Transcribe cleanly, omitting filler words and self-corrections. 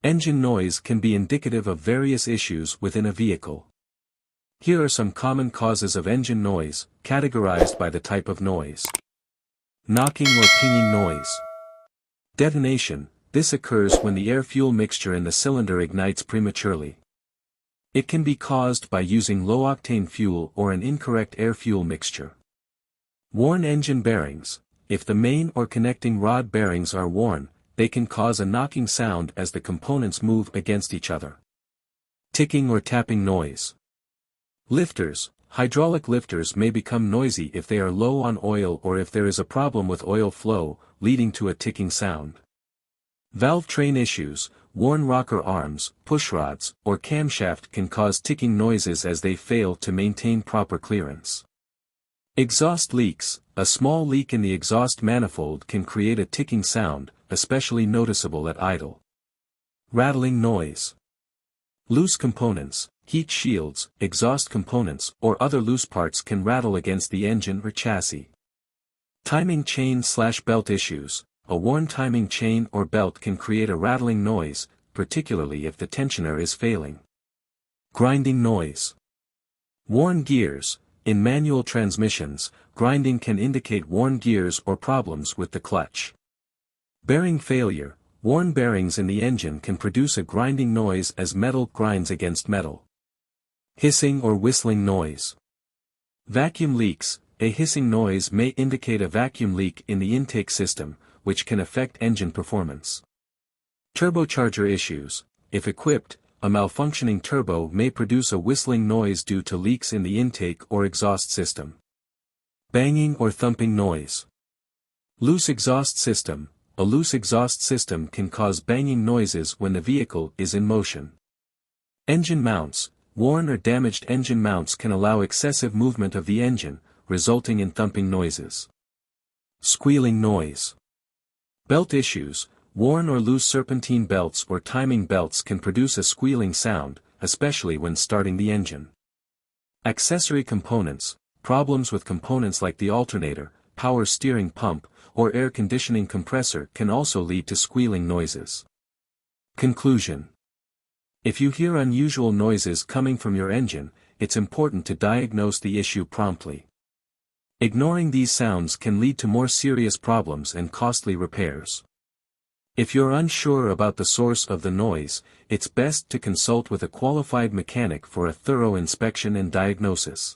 Engine noise can be indicative of various issues within a vehicle. Here are some common causes of engine noise, categorized by the type of noise. Knocking or pinging noise. Detonation. This occurs when the air-fuel mixture in the cylinder ignites prematurely. It can be caused by using low-octane fuel or an incorrect air-fuel mixture. Worn engine bearings. If the main or connecting rod bearings are worn, they can cause a knocking sound as the components move against each other. Ticking or tapping noise. Lifters. Hydraulic lifters may become noisy if they are low on oil or if there is a problem with oil flow, leading to a ticking sound. Valve train issues. Worn rocker arms, pushrods, or camshaft can cause ticking noises as they fail to maintain proper clearance. Exhaust leaks. A small leak in the exhaust manifold can create a ticking sound, especially noticeable at idle. Rattling noise. Loose components, heat shields, exhaust components, or other loose parts can rattle against the engine or chassis. Timing chain/belt issues. A worn timing chain or belt can create a rattling noise, particularly if the tensioner is failing. Grinding noise. Worn gears. In manual transmissions, grinding can indicate worn gears or problems with the clutch. Bearing failure. Worn bearings in the engine can produce a grinding noise as metal grinds against metal. Hissing or whistling noise. Vacuum leaks. A hissing noise may indicate a vacuum leak in the intake system, which can affect engine performance. Turbocharger issues. If equipped, a malfunctioning turbo may produce a whistling noise due to leaks in the intake or exhaust system. Banging or thumping noise. Loose exhaust system. A loose exhaust system can cause banging noises when the vehicle is in motion. Engine mounts. Worn or damaged engine mounts can allow excessive movement of the engine, resulting in thumping noises. Squealing noise. Belt issues. Worn or loose serpentine belts or timing belts can produce a squealing sound, especially when starting the engine. Accessory components. Problems with components like the alternator, power steering pump, or air conditioning compressor can also lead to squealing noises. Conclusion. If you hear unusual noises coming from your engine, it's important to diagnose the issue promptly. Ignoring these sounds can lead to more serious problems and costly repairs. If you're unsure about the source of the noise, it's best to consult with a qualified mechanic for a thorough inspection and diagnosis.